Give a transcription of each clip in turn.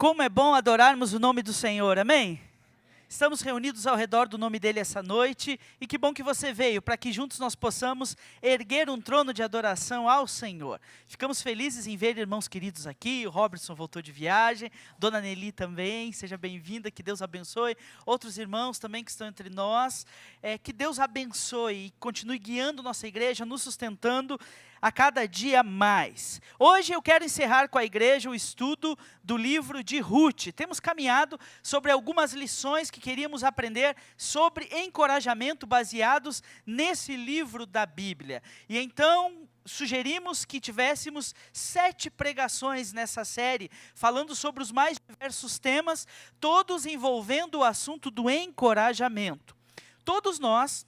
Como é bom adorarmos o nome do Senhor, amém? Estamos reunidos ao redor do nome dele essa noite, e que bom que você veio, para que juntos nós possamos erguer um trono de adoração ao Senhor. Ficamos felizes em ver irmãos queridos aqui, o Robertson voltou de viagem, Dona Nelly também, seja bem-vinda, que Deus abençoe. Outros irmãos também que estão entre nós, que Deus abençoe e continue guiando nossa igreja, nos sustentando a cada dia mais. Hoje eu quero encerrar com a igreja o estudo do livro de Ruth. Temos caminhado sobre algumas lições que queríamos aprender sobre encorajamento baseados nesse livro da Bíblia. E então sugerimos que tivéssemos 7 pregações nessa série, falando sobre os mais diversos temas, todos envolvendo o assunto do encorajamento. Todos nós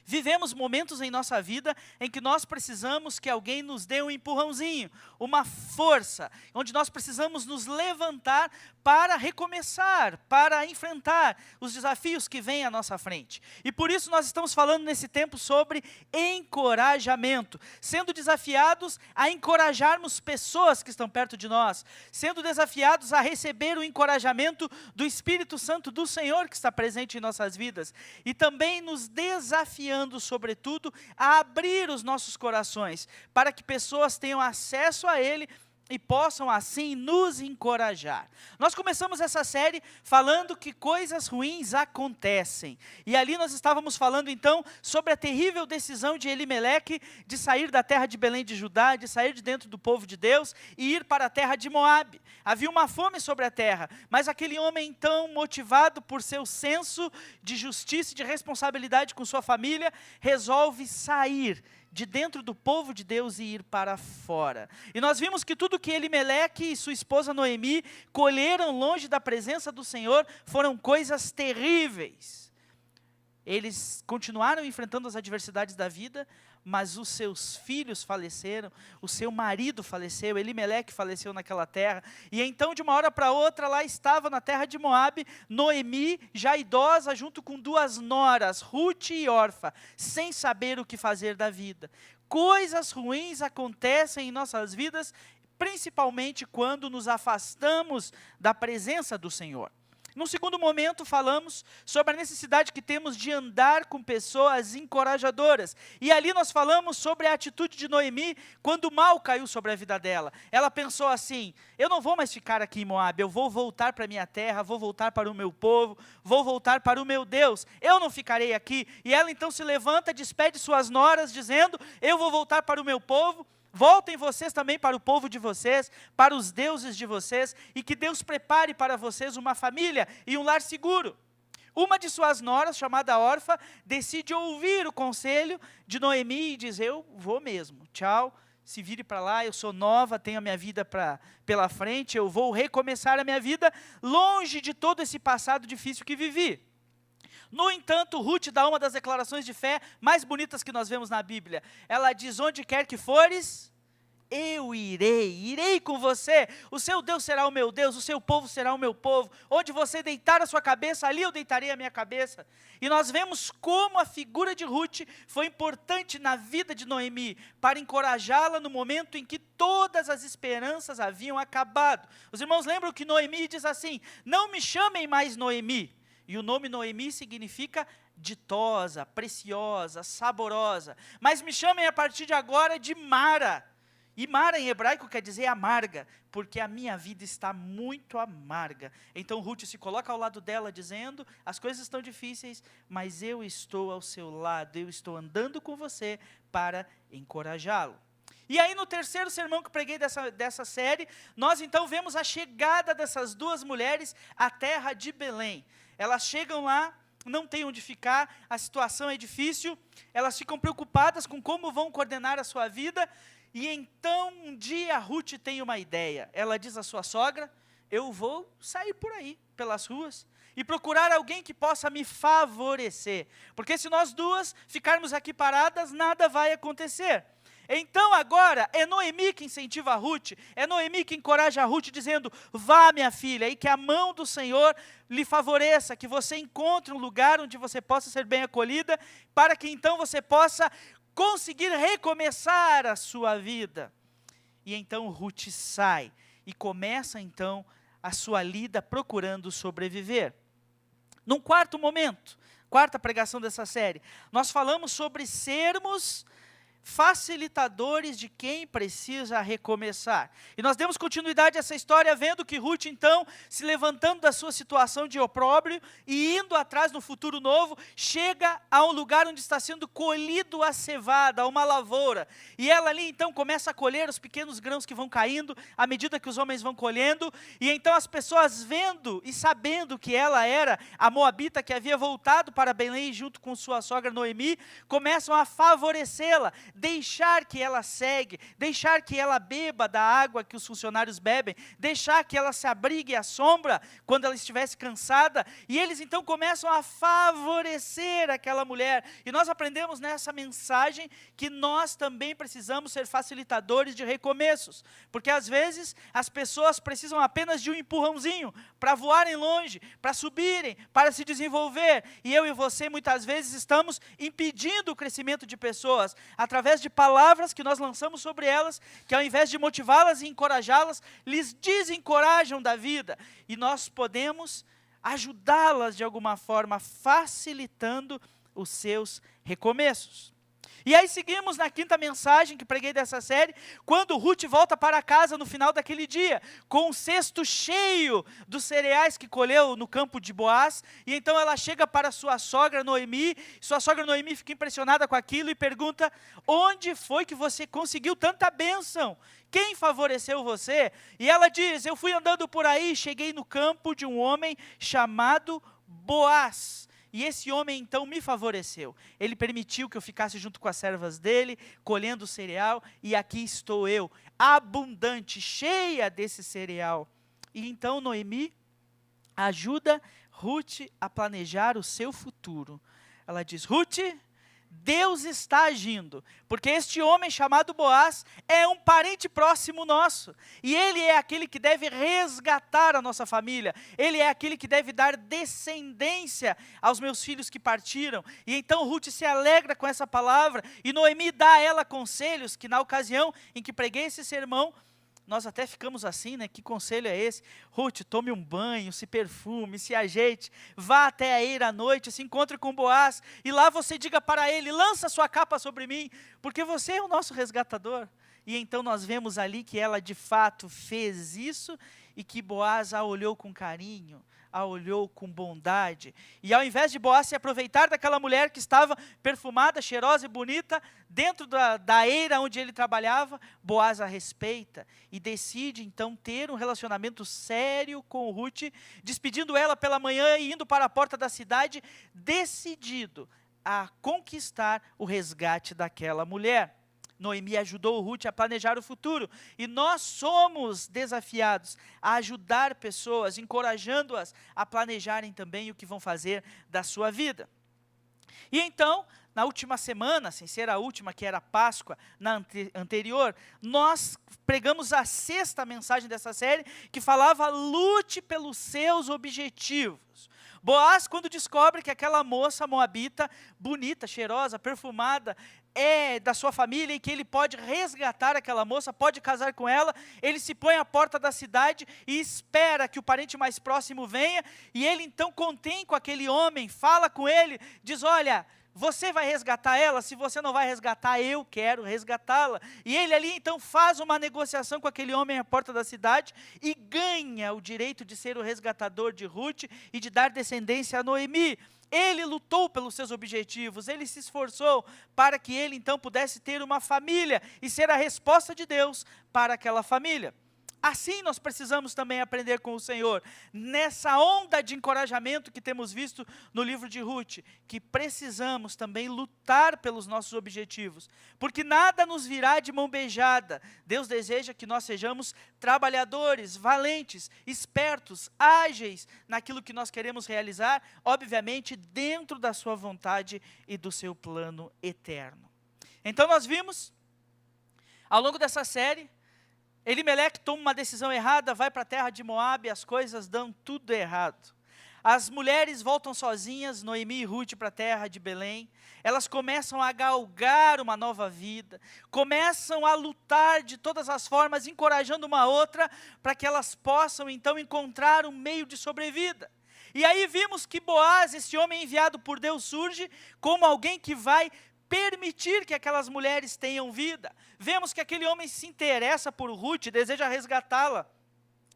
vivemos momentos em nossa vida em que nós precisamos que alguém nos dê um empurrãozinho, uma força, onde nós precisamos nos levantar para recomeçar, para enfrentar os desafios que vêm à nossa frente. E por isso nós estamos falando nesse tempo sobre encorajamento, sendo desafiados a encorajarmos pessoas que estão perto de nós, sendo desafiados a receber o encorajamento do Espírito Santo do Senhor que está presente em nossas vidas, e também nos desafiando sobretudo, a abrir os nossos corações, para que pessoas tenham acesso a Ele e possam assim nos encorajar. Nós começamos essa série falando que coisas ruins acontecem, e ali nós estávamos falando então sobre a terrível decisão de Elimeleque de sair da terra de Belém de Judá, de sair de dentro do povo de Deus e ir para a terra de Moabe. Havia uma fome sobre a terra, mas aquele homem então, motivado por seu senso de justiça e de responsabilidade com sua família, resolve sair de dentro do povo de Deus e ir para fora. E nós vimos que tudo que Elimeleque e sua esposa Noemi colheram longe da presença do Senhor foram coisas terríveis. Eles continuaram enfrentando as adversidades da vida, mas os seus filhos faleceram, o seu marido faleceu, Elimeleque faleceu naquela terra, e então de uma hora para outra lá estava na terra de Moabe, Noemi, já idosa, junto com 2 noras, Ruth e Orfa, sem saber o que fazer da vida. Coisas ruins acontecem em nossas vidas, principalmente quando nos afastamos da presença do Senhor. Num segundo momento, falamos sobre a necessidade que temos de andar com pessoas encorajadoras. E ali nós falamos sobre a atitude de Noemi, quando o mal caiu sobre a vida dela. Ela pensou assim: eu não vou mais ficar aqui em Moabe, eu vou voltar para a minha terra, vou voltar para o meu povo, vou voltar para o meu Deus, eu não ficarei aqui. E ela então se levanta, despede suas noras, dizendo: eu vou voltar para o meu povo. Voltem vocês também para o povo de vocês, para os deuses de vocês, e que Deus prepare para vocês uma família e um lar seguro. Uma de suas noras, chamada Orfa, decide ouvir o conselho de Noemi e diz: eu vou mesmo, tchau, se vire para lá, eu sou nova, tenho a minha vida pela frente, eu vou recomeçar a minha vida longe de todo esse passado difícil que vivi. No entanto, Ruth dá uma das declarações de fé mais bonitas que nós vemos na Bíblia. Ela diz: onde quer que fores, eu irei com você. O seu Deus será o meu Deus, o seu povo será o meu povo. Onde você deitar a sua cabeça, ali eu deitarei a minha cabeça. E nós vemos como a figura de Ruth foi importante na vida de Noemi, para encorajá-la no momento em que todas as esperanças haviam acabado. Os irmãos lembram que Noemi diz assim: não me chamem mais Noemi. E o nome Noemi significa ditosa, preciosa, saborosa. Mas me chamem a partir de agora de Mara. E Mara em hebraico quer dizer amarga, porque a minha vida está muito amarga. Então Ruth se coloca ao lado dela dizendo: as coisas estão difíceis, mas eu estou ao seu lado, eu estou andando com você para encorajá-lo. E aí no terceiro sermão que preguei dessa série, nós então vemos a chegada dessas 2 mulheres à terra de Belém. Elas chegam lá, não têm onde ficar, a situação é difícil, elas ficam preocupadas com como vão coordenar a sua vida, e então um dia Ruth tem uma ideia. Ela diz à sua sogra: eu vou sair por aí, pelas ruas, e procurar alguém que possa me favorecer, porque se nós 2 ficarmos aqui paradas, nada vai acontecer. Então agora é Noemi que incentiva a Ruth, é Noemi que encoraja a Ruth dizendo: vá minha filha, e que a mão do Senhor lhe favoreça, que você encontre um lugar onde você possa ser bem acolhida, para que então você possa conseguir recomeçar a sua vida. E então Ruth sai e começa então a sua lida procurando sobreviver. Num quarto momento, quarta pregação dessa série, nós falamos sobre sermos facilitadores de quem precisa recomeçar. E nós demos continuidade a essa história vendo que Ruth, então, se levantando da sua situação de opróbrio e indo atrás no futuro novo, chega a um lugar onde está sendo colhido a cevada, uma lavoura. E ela ali, então, começa a colher os pequenos grãos que vão caindo à medida que os homens vão colhendo. E então as pessoas vendo e sabendo que ela era a moabita que havia voltado para Belém junto com sua sogra Noemi, começam a favorecê-la, deixar que ela segue, deixar que ela beba da água que os funcionários bebem, deixar que ela se abrigue à sombra quando ela estivesse cansada, e eles então começam a favorecer aquela mulher. E nós aprendemos nessa mensagem que nós também precisamos ser facilitadores de recomeços, porque às vezes as pessoas precisam apenas de um empurrãozinho para voarem longe, para subirem, para se desenvolver, e eu e você muitas vezes estamos impedindo o crescimento de pessoas, através de palavras que nós lançamos sobre elas, que ao invés de motivá-las e encorajá-las, lhes desencorajam da vida. E nós podemos ajudá-las de alguma forma, facilitando os seus recomeços. E aí seguimos na quinta mensagem que preguei dessa série, quando Ruth volta para casa no final daquele dia, com um cesto cheio dos cereais que colheu no campo de Boaz, e então ela chega para sua sogra Noemi fica impressionada com aquilo e pergunta: onde foi que você conseguiu tanta bênção? Quem favoreceu você? E ela diz: eu fui andando por aí, cheguei no campo de um homem chamado Boaz. E esse homem então me favoreceu. Ele permitiu que eu ficasse junto com as servas dele, colhendo o cereal, e aqui estou eu, abundante, cheia desse cereal. E então Noemi ajuda Ruth a planejar o seu futuro. Ela diz: Ruth, Deus está agindo, porque este homem chamado Boaz é um parente próximo nosso, e ele é aquele que deve resgatar a nossa família, ele é aquele que deve dar descendência aos meus filhos que partiram. E então Ruth se alegra com essa palavra, e Noemi dá a ela conselhos, que na ocasião em que preguei esse sermão, nós até ficamos assim, né? Que conselho é esse? Ruth, tome um banho, se perfume, se ajeite, vá até a eira à noite, se encontre com Boaz, e lá você diga para ele: lança sua capa sobre mim, porque você é o nosso resgatador. E então nós vemos ali que ela de fato fez isso, e que Boaz a olhou com carinho, a olhou com bondade, e ao invés de Boaz se aproveitar daquela mulher que estava perfumada, cheirosa e bonita, dentro da eira onde ele trabalhava, Boaz a respeita, e decide então ter um relacionamento sério com Ruth, despedindo ela pela manhã e indo para a porta da cidade, decidido a conquistar o resgate daquela mulher. Noemi ajudou Ruth a planejar o futuro, e nós somos desafiados a ajudar pessoas, encorajando-as a planejarem também o que vão fazer da sua vida. E então, na última semana, sem ser a última, que era a Páscoa, na anterior, nós pregamos a sexta mensagem dessa série, que falava: lute pelos seus objetivos. Boaz, quando descobre que aquela moça moabita, bonita, cheirosa, perfumada, é da sua família e que ele pode resgatar aquela moça, pode casar com ela, ele se põe à porta da cidade e espera que o parente mais próximo venha, e ele então contém com aquele homem, fala com ele, diz: olha, você vai resgatar ela? Se você não vai resgatar, eu quero resgatá-la. E ele ali então faz uma negociação com aquele homem à porta da cidade e ganha o direito de ser o resgatador de Ruth e de dar descendência a Noemi. Ele lutou pelos seus objetivos, ele se esforçou para que ele então pudesse ter uma família e ser a resposta de Deus para aquela família. Assim nós precisamos também aprender com o Senhor, nessa onda de encorajamento que temos visto no livro de Ruth, que precisamos também lutar pelos nossos objetivos, porque nada nos virá de mão beijada. Deus deseja que nós sejamos trabalhadores, valentes, espertos, ágeis naquilo que nós queremos realizar, obviamente dentro da sua vontade e do seu plano eterno. Então nós vimos, ao longo dessa série, Elimeleque toma uma decisão errada, vai para a terra de Moabe, as coisas dão tudo errado. As mulheres voltam sozinhas, Noemi e Ruth, para a terra de Belém. Elas começam a galgar uma nova vida, começam a lutar de todas as formas, encorajando uma outra, para que elas possam então encontrar um meio de sobrevida. E aí vimos que Boaz, esse homem enviado por Deus, surge como alguém que vai permitir que aquelas mulheres tenham vida. Vemos que aquele homem se interessa por Ruth, deseja resgatá-la.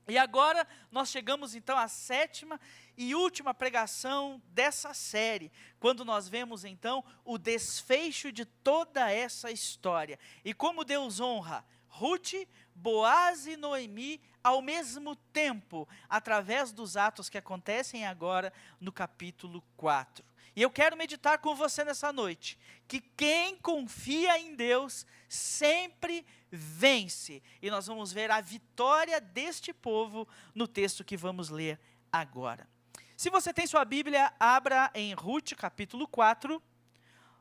E agora nós chegamos então à 7ª e última pregação dessa série, quando nós vemos então o desfecho de toda essa história. E como Deus honra Ruth, Boaz e Noemi ao mesmo tempo, através dos atos que acontecem agora no capítulo 4. E eu quero meditar com você nessa noite, que quem confia em Deus sempre vence. E nós vamos ver a vitória deste povo no texto que vamos ler agora. Se você tem sua Bíblia, abra em Ruth, capítulo 4,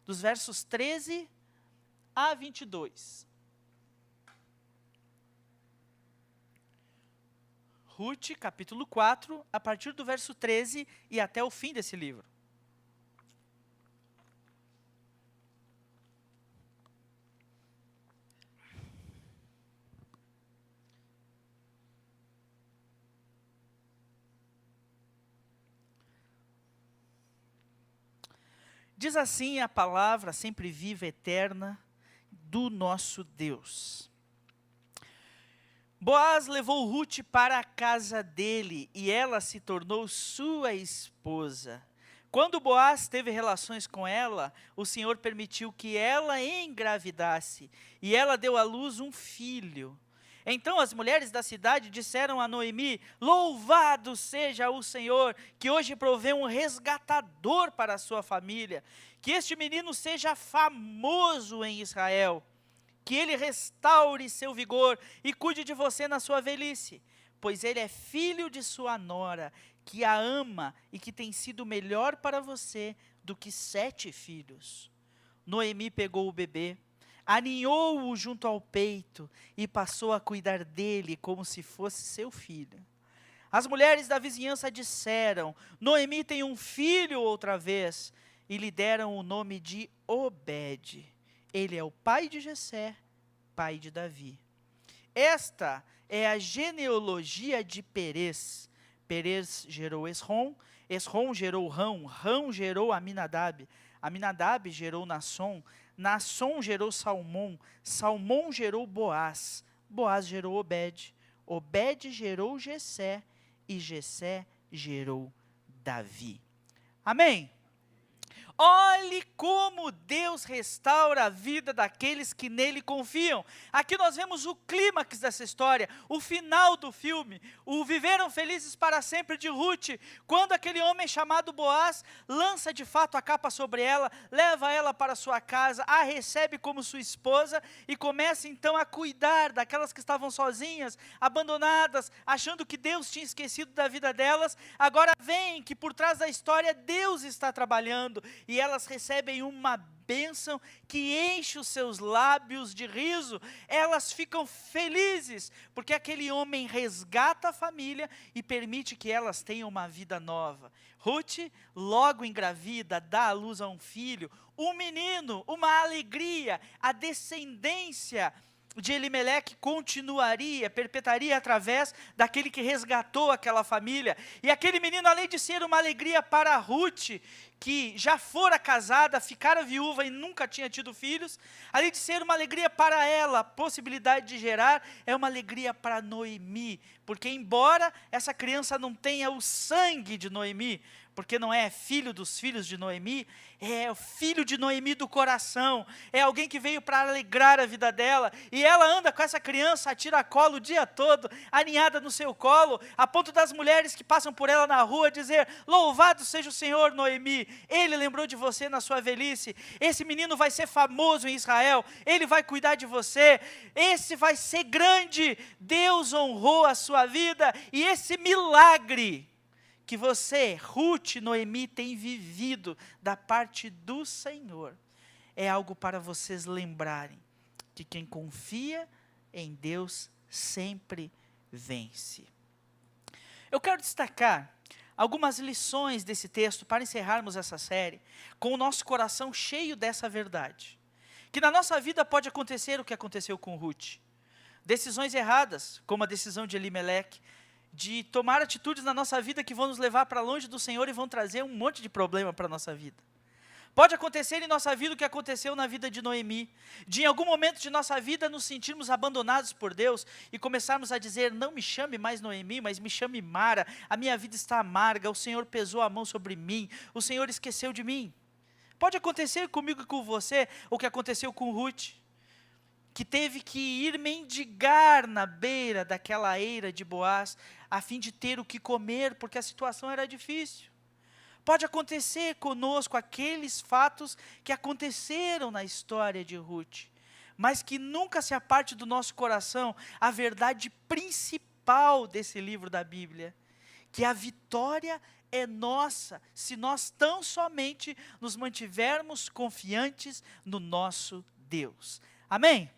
dos versos 13 a 22. Ruth, capítulo 4, a partir do verso 13 e até o fim desse livro. Diz assim a palavra sempre viva, eterna, do nosso Deus. Boaz levou Ruth para a casa dele, e ela se tornou sua esposa. Quando Boaz teve relações com ela, o Senhor permitiu que ela engravidasse, e ela deu à luz um filho. Então as mulheres da cidade disseram a Noemi: louvado seja o Senhor, que hoje provê um resgatador para a sua família, que este menino seja famoso em Israel, que ele restaure seu vigor e cuide de você na sua velhice, pois ele é filho de sua nora, que a ama e que tem sido melhor para você do que 7 filhos. Noemi pegou o bebê, aninhou-o junto ao peito e passou a cuidar dele como se fosse seu filho. As mulheres da vizinhança disseram: Noemi tem um filho outra vez, e lhe deram o nome de Obed. Ele é o pai de Jessé, pai de Davi. Esta é a genealogia de Perez. Perez gerou Esrom, Esrom gerou Rão, Rão gerou Aminadab, Aminadab gerou Nasson, Nasson gerou Salmão, Salmão gerou Boaz, Boaz gerou Obed, Obed gerou Jessé, e Jessé gerou Davi. Amém? Olhe como Deus restaura a vida daqueles que nele confiam. Aqui nós vemos o clímax dessa história, o final do filme, o viveram felizes para sempre de Ruth, quando aquele homem chamado Boaz lança de fato a capa sobre ela, leva ela para sua casa, a recebe como sua esposa e começa então a cuidar daquelas que estavam sozinhas, abandonadas, achando que Deus tinha esquecido da vida delas. Agora vem que por trás da história Deus está trabalhando, e elas recebem uma bênção que enche os seus lábios de riso. Elas ficam felizes, porque aquele homem resgata a família e permite que elas tenham uma vida nova. Ruth, logo engravida, dá à luz a um filho, um menino, uma alegria, a descendência de Elimeleque continuaria, perpetuaria através daquele que resgatou aquela família. E aquele menino, além de ser uma alegria para Ruth, que já fora casada, ficara viúva e nunca tinha tido filhos, além de ser uma alegria para ela, a possibilidade de gerar, é uma alegria para Noemi, porque embora essa criança não tenha o sangue de Noemi, porque não é filho dos filhos de Noemi, é o filho de Noemi do coração, é alguém que veio para alegrar a vida dela, e ela anda com essa criança a tiracolo o dia todo, aninhada no seu colo, a ponto das mulheres que passam por ela na rua dizer: louvado seja o Senhor, Noemi, Ele lembrou de você na sua velhice, esse menino vai ser famoso em Israel, ele vai cuidar de você, esse vai ser grande, Deus honrou a sua vida, e esse milagre que você, Ruth, Noemi, tem vivido da parte do Senhor, é algo para vocês lembrarem, que quem confia em Deus sempre vence. Eu quero destacar algumas lições desse texto para encerrarmos essa série, com o nosso coração cheio dessa verdade. Que na nossa vida pode acontecer o que aconteceu com Ruth. Decisões erradas, como a decisão de Elimeleque, de tomar atitudes na nossa vida que vão nos levar para longe do Senhor e vão trazer um monte de problema para a nossa vida. Pode acontecer em nossa vida o que aconteceu na vida de Noemi, de em algum momento de nossa vida nos sentirmos abandonados por Deus e começarmos a dizer, não me chame mais Noemi, mas me chame Mara, a minha vida está amarga, o Senhor pesou a mão sobre mim, o Senhor esqueceu de mim. Pode acontecer comigo e com você o que aconteceu com Ruth, que teve que ir mendigar na beira daquela eira de Boaz, a fim de ter o que comer, porque a situação era difícil. Pode acontecer conosco aqueles fatos que aconteceram na história de Ruth, mas que nunca se aparte do nosso coração a verdade principal desse livro da Bíblia, que a vitória é nossa, se nós tão somente nos mantivermos confiantes no nosso Deus. Amém?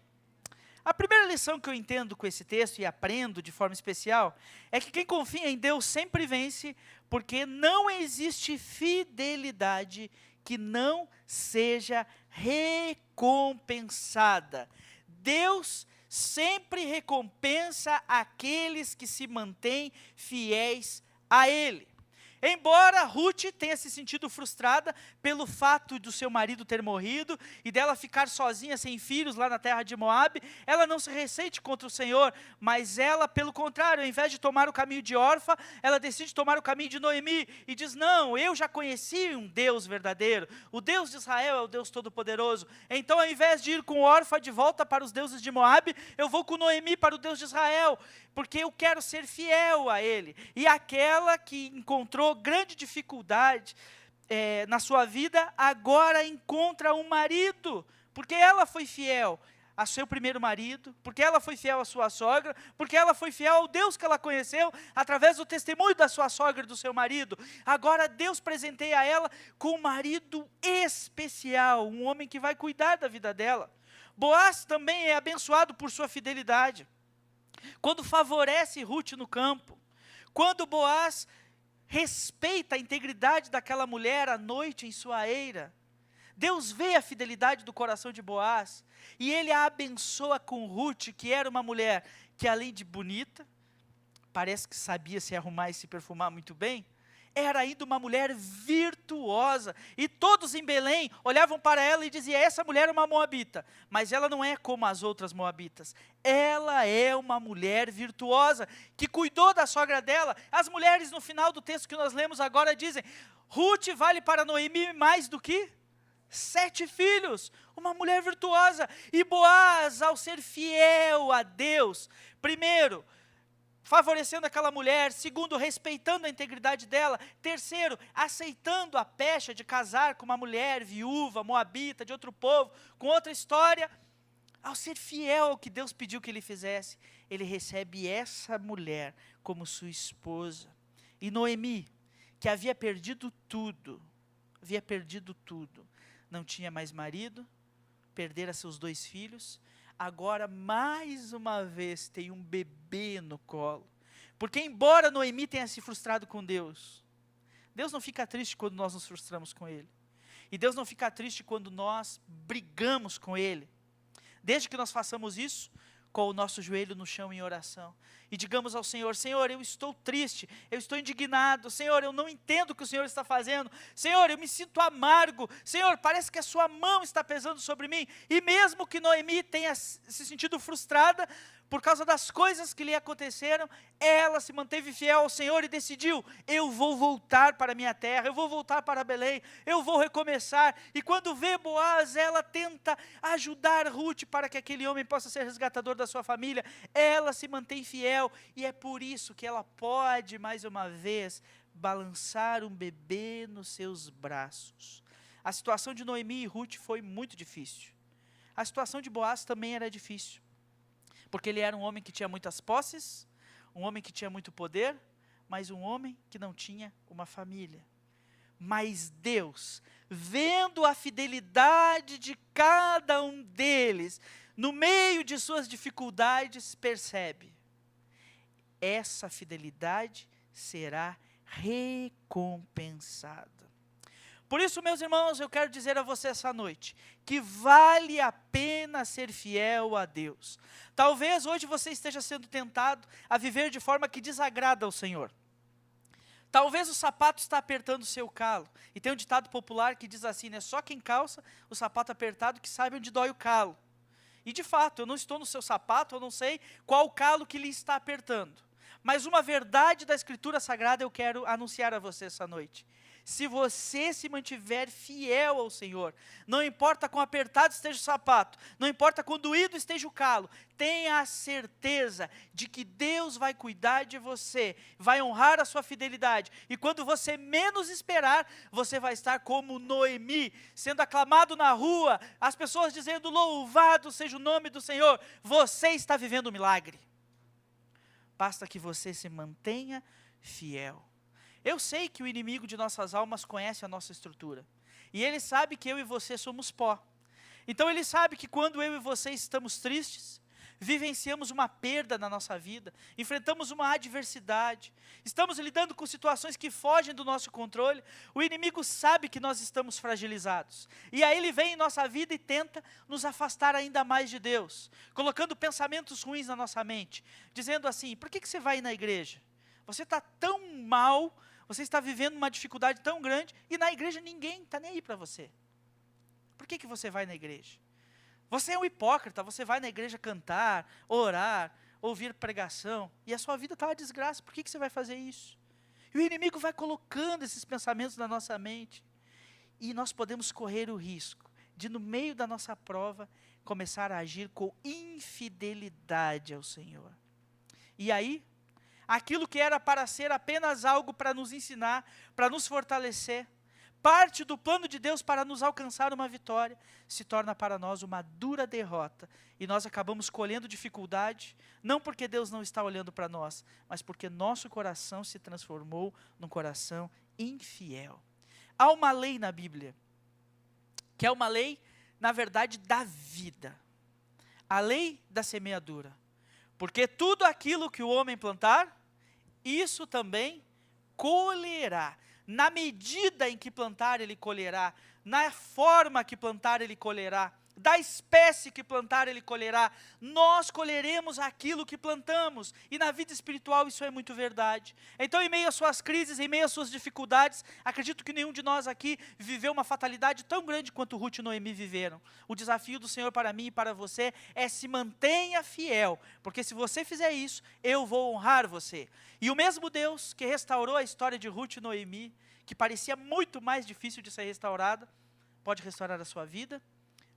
A primeira lição que eu entendo com esse texto e aprendo de forma especial é que quem confia em Deus sempre vence, porque não existe fidelidade que não seja recompensada. Deus sempre recompensa aqueles que se mantêm fiéis a Ele. Embora Ruth tenha se sentido frustrada pelo fato do seu marido ter morrido e dela ficar sozinha, sem filhos, lá na terra de Moabe, ela não se ressente contra o Senhor, mas ela, pelo contrário, ao invés de tomar o caminho de Orfa, ela decide tomar o caminho de Noemi e diz, não, eu já conheci um Deus verdadeiro, o Deus de Israel é o Deus Todo-Poderoso, então ao invés de ir com Orfa de volta para os deuses de Moabe, eu vou com Noemi para o Deus de Israel, porque eu quero ser fiel a Ele. E aquela que encontrou grande dificuldade na sua vida, agora encontra um marido, porque ela foi fiel a seu primeiro marido, porque ela foi fiel à sua sogra, porque ela foi fiel ao Deus que ela conheceu, através do testemunho da sua sogra e do seu marido. Agora Deus presenteia ela com um marido especial, um homem que vai cuidar da vida dela. Boaz também é abençoado por sua fidelidade. Quando favorece Ruth no campo, quando Boaz respeita a integridade daquela mulher à noite em sua eira, Deus vê a fidelidade do coração de Boaz, e ele a abençoa com Ruth, que era uma mulher que além de bonita, parece que sabia se arrumar e se perfumar muito bem, era ainda uma mulher virtuosa, e todos em Belém olhavam para ela e diziam, essa mulher é uma moabita, mas ela não é como as outras moabitas, ela é uma mulher virtuosa, que cuidou da sogra dela. As mulheres no final do texto que nós lemos agora dizem, Ruth vale para Noemi mais do que 7 filhos, uma mulher virtuosa. E Boaz, ao ser fiel a Deus, primeiro, favorecendo aquela mulher, segundo, respeitando a integridade dela, terceiro, aceitando a pecha de casar com uma mulher viúva, moabita, de outro povo, com outra história, ao ser fiel ao que Deus pediu que ele fizesse, ele recebe essa mulher como sua esposa. E Noemi, que havia perdido tudo, não tinha mais marido, perdera seus 2 filhos, agora mais uma vez tem um bebê no colo, porque embora Noemi tenha se frustrado com Deus, Deus não fica triste quando nós nos frustramos com Ele, e Deus não fica triste quando nós brigamos com Ele, desde que nós façamos isso, com o nosso joelho no chão em oração, e digamos ao Senhor, Senhor, eu estou triste, eu estou indignado, Senhor, eu não entendo o que o Senhor está fazendo, Senhor, eu me sinto amargo, Senhor, parece que a sua mão está pesando sobre mim, e mesmo que Noemi tenha se sentido frustrada, por causa das coisas que lhe aconteceram, ela se manteve fiel ao Senhor e decidiu, eu vou voltar para a minha terra, eu vou voltar para Belém, eu vou recomeçar, e quando vê Boaz, ela tenta ajudar Ruth para que aquele homem possa ser resgatador da sua família, ela se mantém fiel, e é por isso que ela pode, mais uma vez, balançar um bebê nos seus braços. A situação de Noemi e Ruth foi muito difícil, a situação de Boaz também era difícil, porque ele era um homem que tinha muitas posses, um homem que tinha muito poder, mas um homem que não tinha uma família. Mas Deus, vendo a fidelidade de cada um deles, no meio de suas dificuldades, percebe, essa fidelidade será recompensada. Por isso, meus irmãos, eu quero dizer a você essa noite, que vale a pena ser fiel a Deus. Talvez hoje você esteja sendo tentado a viver de forma que desagrada ao Senhor. Talvez o sapato está apertando o seu calo. E tem um ditado popular que diz assim, né? Só quem calça o sapato apertado que sabe onde dói o calo. E de fato, eu não estou no seu sapato, eu não sei qual o calo que lhe está apertando. Mas uma verdade da Escritura Sagrada eu quero anunciar a você essa noite. Se você se mantiver fiel ao Senhor, não importa quão apertado esteja o sapato, não importa quão doído esteja o calo, tenha a certeza de que Deus vai cuidar de você, vai honrar a sua fidelidade, e quando você menos esperar, você vai estar como Noemi, sendo aclamado na rua, as pessoas dizendo, louvado seja o nome do Senhor, você está vivendo um milagre. Basta que você se mantenha fiel. Eu sei que o inimigo de nossas almas conhece a nossa estrutura. E ele sabe que eu e você somos pó. Então ele sabe que quando eu e você estamos tristes, vivenciamos uma perda na nossa vida, enfrentamos uma adversidade, estamos lidando com situações que fogem do nosso controle, o inimigo sabe que nós estamos fragilizados. E aí ele vem em nossa vida e tenta nos afastar ainda mais de Deus, colocando pensamentos ruins na nossa mente, dizendo assim, por que você vai na igreja? Você está tão mal, você está vivendo uma dificuldade tão grande, e na igreja ninguém está nem aí para você. Por que você vai na igreja? Você é um hipócrita, você vai na igreja cantar, orar, ouvir pregação, e a sua vida está uma desgraça, por que você vai fazer isso? E o inimigo vai colocando esses pensamentos na nossa mente, e nós podemos correr o risco de, no meio da nossa prova, começar a agir com infidelidade ao Senhor. E aí, aquilo que era para ser apenas algo para nos ensinar, para nos fortalecer, parte do plano de Deus para nos alcançar uma vitória, se torna para nós uma dura derrota, e nós acabamos colhendo dificuldade, não porque Deus não está olhando para nós, mas porque nosso coração se transformou num coração infiel. Há uma lei na Bíblia, que é uma lei, na verdade, da vida, a lei da semeadura. Porque tudo aquilo que o homem plantar, isso também colherá. Na medida em que plantar, ele colherá. Na forma que plantar, ele colherá. Da espécie que plantar, ele colherá. Nós colheremos aquilo que plantamos. E na vida espiritual isso é muito verdade. Então, em meio às suas crises, em meio às suas dificuldades, acredito que nenhum de nós aqui viveu uma fatalidade tão grande quanto Ruth e Noemi viveram. O desafio do Senhor para mim e para você é se mantenha fiel. Porque se você fizer isso, eu vou honrar você. E o mesmo Deus que restaurou a história de Ruth e Noemi, que parecia muito mais difícil de ser restaurada, pode restaurar a sua vida,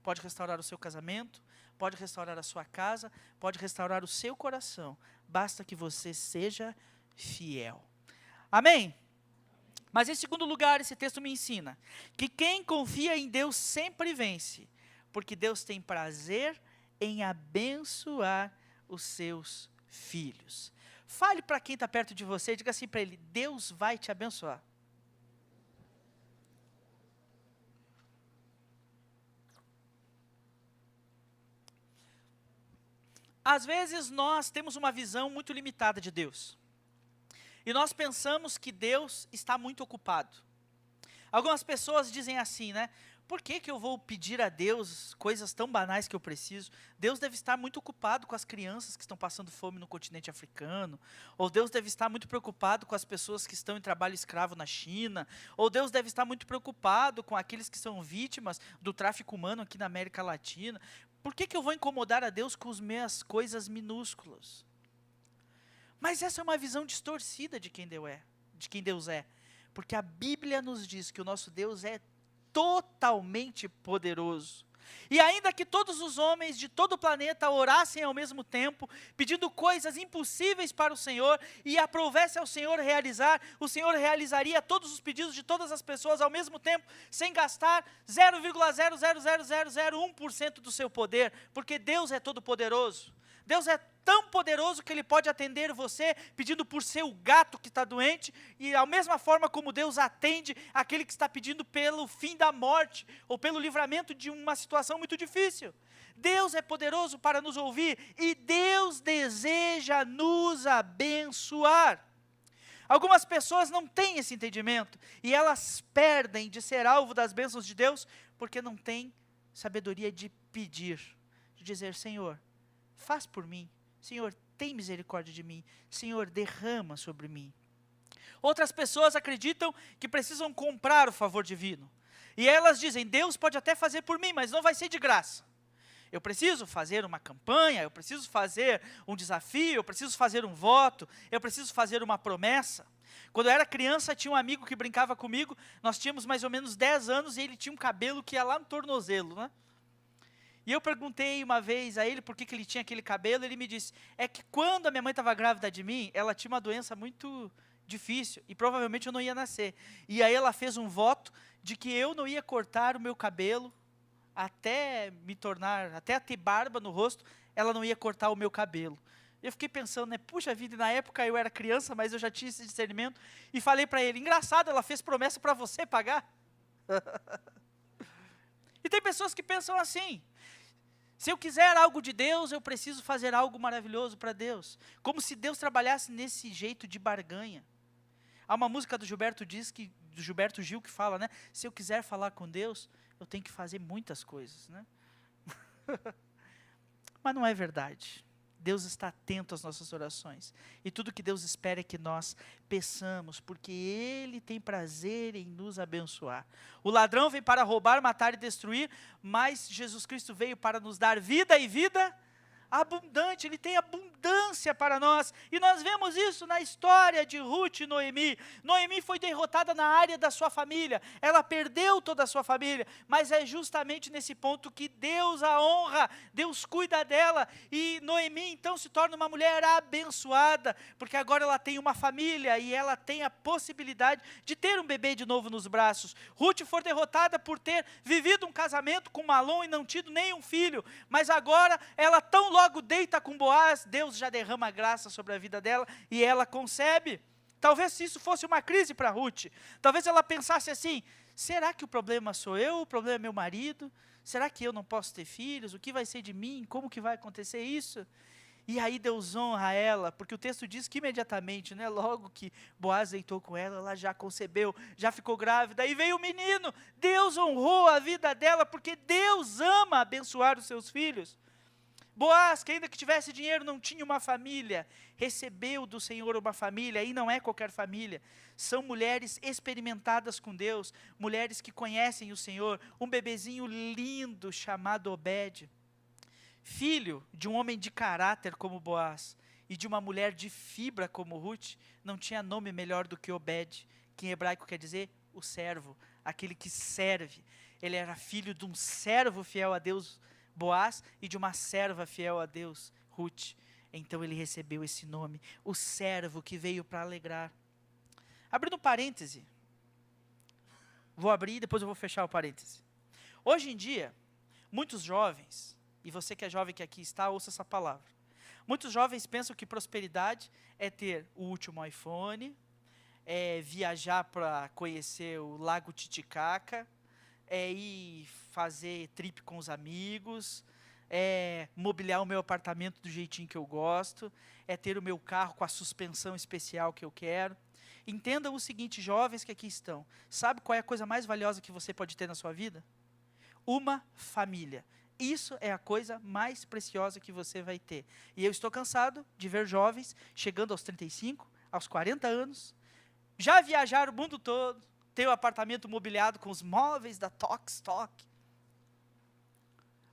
pode restaurar o seu casamento, pode restaurar a sua casa, pode restaurar o seu coração. Basta que você seja fiel. Amém? Mas em segundo lugar, esse texto me ensina que quem confia em Deus sempre vence, porque Deus tem prazer em abençoar os seus filhos. Fale para quem está perto de você, diga assim para ele, Deus vai te abençoar. Às vezes nós temos uma visão muito limitada de Deus. E nós pensamos que Deus está muito ocupado. Algumas pessoas dizem assim, né? Por que eu vou pedir a Deus coisas tão banais que eu preciso? Deus deve estar muito ocupado com as crianças que estão passando fome no continente africano. Ou Deus deve estar muito preocupado com as pessoas que estão em trabalho escravo na China. Ou Deus deve estar muito preocupado com aqueles que são vítimas do tráfico humano aqui na América Latina. Por que eu vou incomodar a Deus com as minhas coisas minúsculas? Mas essa é uma visão distorcida de quem Deus é. Porque a Bíblia nos diz que o nosso Deus é totalmente poderoso. E ainda que todos os homens de todo o planeta orassem ao mesmo tempo, pedindo coisas impossíveis para o Senhor, e aprovesse ao Senhor realizar, o Senhor realizaria todos os pedidos de todas as pessoas ao mesmo tempo, sem gastar 0,00001% do seu poder, porque Deus é todo poderoso. Deus é tão poderoso que Ele pode atender você pedindo por seu gato que está doente, e da mesma forma como Deus atende aquele que está pedindo pelo fim da morte, ou pelo livramento de uma situação muito difícil. Deus é poderoso para nos ouvir, e Deus deseja nos abençoar. Algumas pessoas não têm esse entendimento e elas perdem de ser alvo das bênçãos de Deus porque não têm sabedoria de pedir, de dizer: Senhor, faz por mim. Senhor, tem misericórdia de mim. Senhor, derrama sobre mim. Outras pessoas acreditam que precisam comprar o favor divino. E elas dizem: Deus pode até fazer por mim, mas não vai ser de graça. Eu preciso fazer uma campanha, eu preciso fazer um desafio, eu preciso fazer um voto, eu preciso fazer uma promessa. Quando eu era criança, tinha um amigo que brincava comigo, nós tínhamos mais ou menos 10 anos e ele tinha um cabelo que ia lá no tornozelo, né? E eu perguntei uma vez a ele por que ele tinha aquele cabelo, ele me disse: é que quando a minha mãe estava grávida de mim, ela tinha uma doença muito difícil e provavelmente eu não ia nascer. E aí ela fez um voto de que eu não ia cortar o meu cabelo até me tornar, até ter barba no rosto, ela não ia cortar o meu cabelo. Eu fiquei pensando, né, puxa vida, na época eu era criança, mas eu já tinha esse discernimento, e falei para ele: engraçado, ela fez promessa para você pagar. E tem pessoas que pensam assim: se eu quiser algo de Deus, eu preciso fazer algo maravilhoso para Deus, como se Deus trabalhasse nesse jeito de barganha. Há uma música do Gilberto Gil que fala, né, se eu quiser falar com Deus, eu tenho que fazer muitas coisas, né? Mas não é verdade. Deus está atento às nossas orações. E tudo que Deus espera é que nós peçamos, porque Ele tem prazer em nos abençoar. O ladrão vem para roubar, matar e destruir, mas Jesus Cristo veio para nos dar vida e vida abundante. Ele tem abundância para nós, e nós vemos isso na história de Ruth e Noemi. Noemi foi derrotada na área da sua família, ela perdeu toda a sua família, mas é justamente nesse ponto que Deus a honra, Deus cuida dela, e Noemi então se torna uma mulher abençoada, porque agora ela tem uma família, e ela tem a possibilidade de ter um bebê de novo nos braços. Ruth foi derrotada por ter vivido um casamento com Malom e não tido nenhum filho, mas agora ela tão logo deita com Boaz, Deus já derrama graça sobre a vida dela e ela concebe. Talvez se isso fosse uma crise para Ruth, talvez ela pensasse assim: será que o problema sou eu, o problema é meu marido? Será que eu não posso ter filhos? O que vai ser de mim? Como que vai acontecer isso? E aí Deus honra ela, porque o texto diz que imediatamente, né, logo que Boaz deitou com ela, ela já concebeu, já ficou grávida, e veio o menino. Deus honrou a vida dela, porque Deus ama abençoar os seus filhos. Boaz, que ainda que tivesse dinheiro, não tinha uma família, recebeu do Senhor uma família, e não é qualquer família, são mulheres experimentadas com Deus, mulheres que conhecem o Senhor, um bebezinho lindo chamado Obed, filho de um homem de caráter como Boaz, e de uma mulher de fibra como Ruth. Não tinha nome melhor do que Obed, que em hebraico quer dizer o servo, aquele que serve. Ele era filho de um servo fiel a Deus, Boaz, e de uma serva fiel a Deus, Ruth. Então ele recebeu esse nome, o servo que veio para alegrar. Abrindo um parêntese, vou abrir e depois eu vou fechar o parêntese. Hoje em dia, muitos jovens, e você que é jovem que aqui está, ouça essa palavra. Muitos jovens pensam que prosperidade é ter o último iPhone, é viajar para conhecer o Lago Titicaca, é ir fazer trip com os amigos, é mobiliar o meu apartamento do jeitinho que eu gosto, é ter o meu carro com a suspensão especial que eu quero. Entendam o seguinte, jovens que aqui estão, sabe qual é a coisa mais valiosa que você pode ter na sua vida? Uma família. Isso é a coisa mais preciosa que você vai ter. E eu estou cansado de ver jovens chegando aos 35, aos 40 anos, já viajaram o mundo todo, tem o apartamento mobiliado com os móveis da Stock,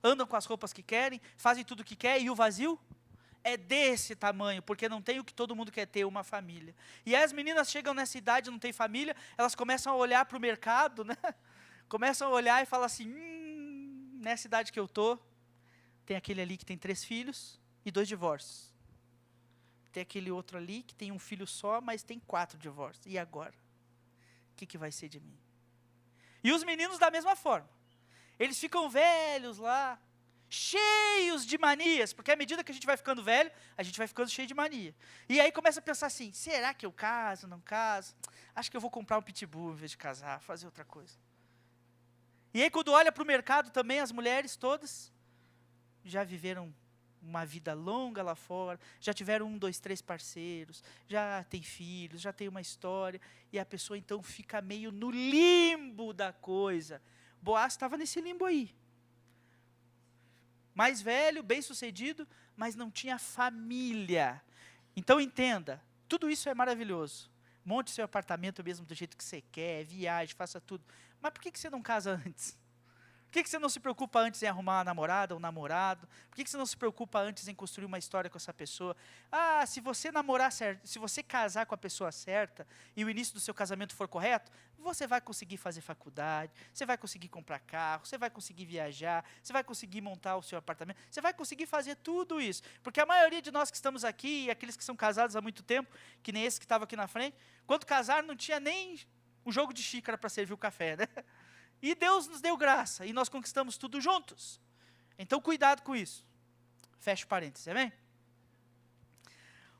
andam com as roupas que querem, fazem tudo o que quer, e o vazio é desse tamanho, porque não tem o que todo mundo quer ter, uma família. E aí as meninas chegam nessa idade, não tem família, elas começam a olhar para o mercado, né? Começam a olhar e falam assim: nessa idade que eu estou, tem aquele ali que tem 3 filhos e 2 divórcios. Tem aquele outro ali que tem um filho só, mas tem 4 divórcios. E agora? O que vai ser de mim? E os meninos da mesma forma. Eles ficam velhos lá, cheios de manias, porque à medida que a gente vai ficando velho, a gente vai ficando cheio de mania. E aí começa a pensar assim: será que eu caso, não caso? Acho que eu vou comprar um pitbull em vez de casar, fazer outra coisa. E aí quando olha para o mercado também, as mulheres todas já viveram uma vida longa lá fora, já tiveram 1, 2, 3 parceiros, já tem filhos, já tem uma história, e a pessoa então fica meio no limbo da coisa. Boaz estava nesse limbo aí. Mais velho, bem-sucedido, mas não tinha família. Então entenda, tudo isso é maravilhoso. Monte seu apartamento mesmo do jeito que você quer, viaje, faça tudo. Mas por que você não casa antes? Por que você não se preocupa antes em arrumar uma namorada ou um namorado? Por que você não se preocupa antes em construir uma história com essa pessoa? Ah, se você namorar certo, se você casar com a pessoa certa e o início do seu casamento for correto, você vai conseguir fazer faculdade, você vai conseguir comprar carro, você vai conseguir viajar, você vai conseguir montar o seu apartamento, você vai conseguir fazer tudo isso. Porque a maioria de nós que estamos aqui, e aqueles que são casados há muito tempo, que nem esse que estava aqui na frente, quando casaram não tinha nem um jogo de xícara para servir o café, né? E Deus nos deu graça, e nós conquistamos tudo juntos. Então, cuidado com isso. Fecha parênteses, amém?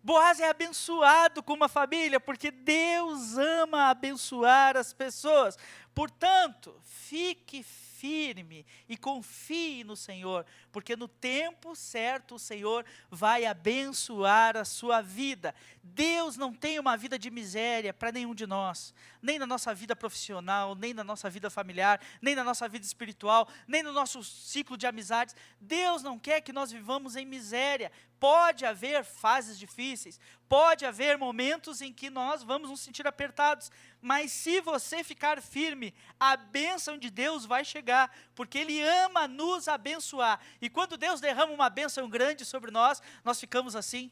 Boaz é abençoado com uma família, porque Deus ama abençoar as pessoas. Portanto, fique firme e confie no Senhor, porque no tempo certo o Senhor vai abençoar a sua vida. Deus não tem uma vida de miséria para nenhum de nós, nem na nossa vida profissional, nem na nossa vida familiar, nem na nossa vida espiritual, nem no nosso ciclo de amizades. Deus não quer que nós vivamos em miséria. Pode haver fases difíceis, pode haver momentos em que nós vamos nos sentir apertados, mas se você ficar firme, a bênção de Deus vai chegar, porque Ele ama nos abençoar. E quando Deus derrama uma bênção grande sobre nós, nós ficamos assim,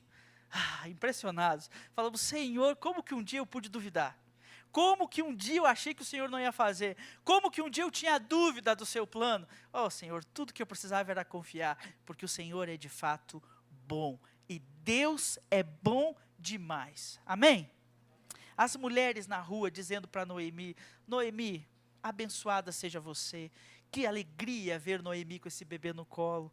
impressionados. Falamos, Senhor, como que um dia eu pude duvidar? Como que um dia eu achei que o Senhor não ia fazer? Como que um dia eu tinha dúvida do seu plano? Oh, Senhor, tudo que eu precisava era confiar, porque o Senhor é de fato bom, e Deus é bom demais, amém? As mulheres na rua dizendo para Noemi, Noemi, abençoada seja você, que alegria ver Noemi com esse bebê no colo.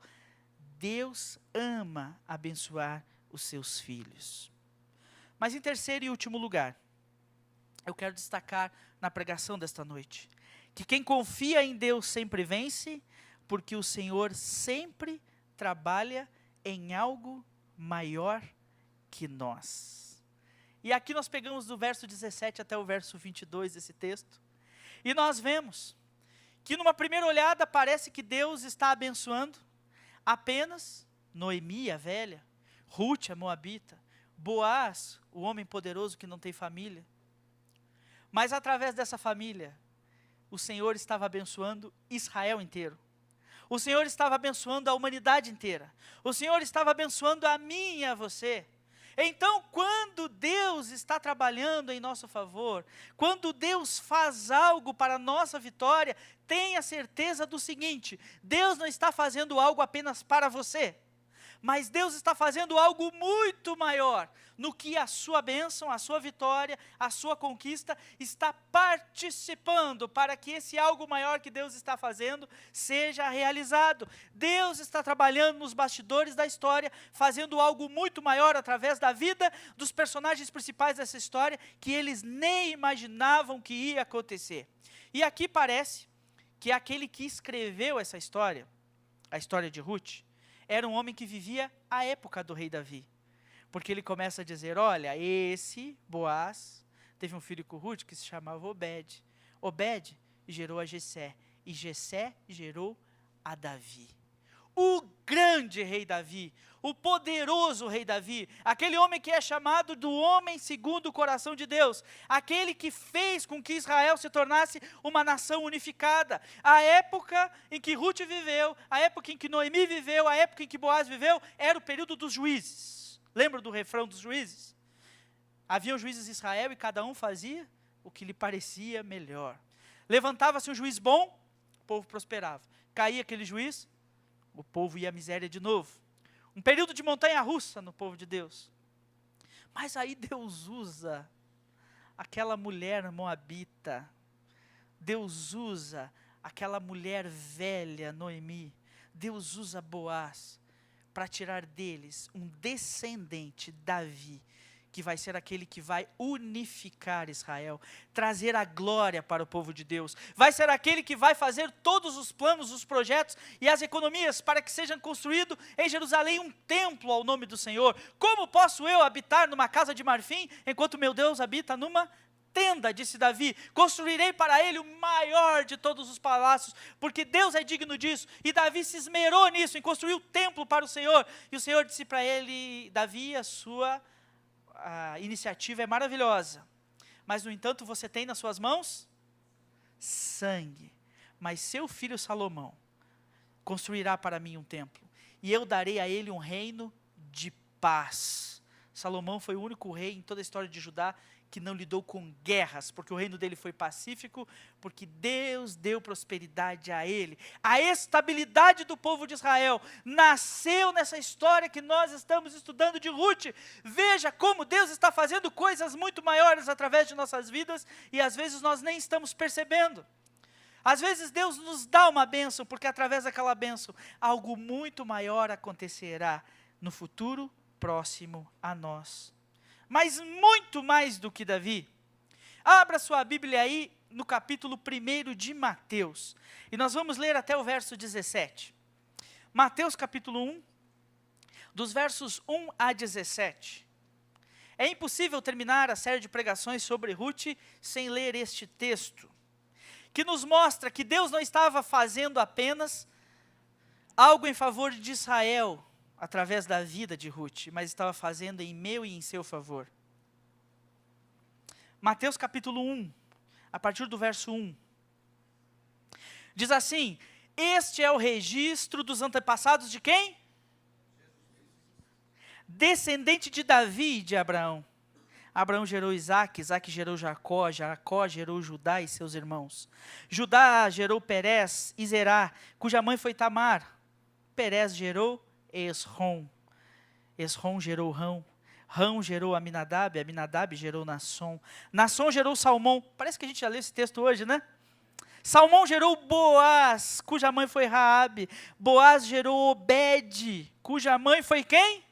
Deus ama abençoar os seus filhos. Mas em terceiro e último lugar, eu quero destacar na pregação desta noite, que quem confia em Deus sempre vence, porque o Senhor sempre trabalha em algo maior que nós. E aqui nós pegamos do verso 17 até o verso 22 desse texto, e nós vemos que numa primeira olhada parece que Deus está abençoando apenas Noemi, a velha, Ruth, a moabita, Boaz, o homem poderoso que não tem família. Mas através dessa família, o Senhor estava abençoando Israel inteiro. O Senhor estava abençoando a humanidade inteira. O Senhor estava abençoando a mim e a você. Então, quando Deus está trabalhando em nosso favor, quando Deus faz algo para a nossa vitória, tenha certeza do seguinte: Deus não está fazendo algo apenas para você, mas Deus está fazendo algo muito maior, no que a sua bênção, a sua vitória, a sua conquista está participando, para que esse algo maior que Deus está fazendo, seja realizado. Deus está trabalhando nos bastidores da história, fazendo algo muito maior através da vida dos personagens principais dessa história, que eles nem imaginavam que ia acontecer. E aqui parece que aquele que escreveu essa história, a história de Ruth, era um homem que vivia a época do rei Davi. Porque ele começa a dizer, olha, esse Boaz teve um filho com Ruth que se chamava Obed. Obed gerou a Jessé, e Jessé gerou a Davi. O grande rei Davi, o poderoso rei Davi, aquele homem que é chamado do homem segundo o coração de Deus, aquele que fez com que Israel se tornasse uma nação unificada. A época em que Ruth viveu, a época em que Noemi viveu, a época em que Boaz viveu, era o período dos juízes. Lembra do refrão dos juízes? Haviam juízes em Israel e cada um fazia o que lhe parecia melhor. Levantava-se um juiz bom, o povo prosperava. Caía aquele juiz, o povo ia à miséria de novo. Um período de montanha-russa no povo de Deus. Mas aí Deus usa aquela mulher moabita, Deus usa aquela mulher velha, Noemi, Deus usa Boaz, para tirar deles um descendente, Davi, que vai ser aquele que vai unificar Israel, trazer a glória para o povo de Deus. Vai ser aquele que vai fazer todos os planos, os projetos e as economias para que seja construído em Jerusalém um templo ao nome do Senhor. Como posso eu habitar numa casa de marfim, enquanto meu Deus habita numa tenda, disse Davi? Construirei para ele o maior de todos os palácios, porque Deus é digno disso. E Davi se esmerou nisso, em construir o templo para o Senhor. E o Senhor disse para ele: Davi, a iniciativa é maravilhosa, mas no entanto você tem nas suas mãos sangue, mas seu filho Salomão construirá para mim um templo, e eu darei a ele um reino de paz. Salomão foi o único rei em toda a história de Judá que não lidou com guerras, porque o reino dele foi pacífico, porque Deus deu prosperidade a ele. A estabilidade do povo de Israel nasceu nessa história que nós estamos estudando de Ruth. Veja como Deus está fazendo coisas muito maiores através de nossas vidas, e às vezes nós nem estamos percebendo. Às vezes Deus nos dá uma bênção, porque através daquela bênção, algo muito maior acontecerá no futuro próximo a nós. Mas muito mais do que Davi. Abra sua Bíblia aí no capítulo 1 de Mateus. E nós vamos ler até o verso 17. Mateus capítulo 1, dos versos 1 a 17. É impossível terminar a série de pregações sobre Ruth sem ler este texto, que nos mostra que Deus não estava fazendo apenas algo em favor de Israel, através da vida de Ruth, mas estava fazendo em meu e em seu favor. Mateus capítulo 1, a partir do verso 1. Diz assim: este é o registro dos antepassados de quem? Descendente de Davi e de Abraão. Abraão gerou Isaque, Isaque gerou Jacó, Jacó gerou Judá e seus irmãos. Judá gerou Perez e Zerá, cuja mãe foi Tamar. Perez gerou Esrom. Esrom gerou Rão. Rão gerou Aminadab. Aminadab gerou Nasson. Nasson gerou Salmão. Parece que a gente já leu esse texto hoje, né? Salmão gerou Boaz, cuja mãe foi Raabe. Boaz gerou Obed, cuja mãe foi quem?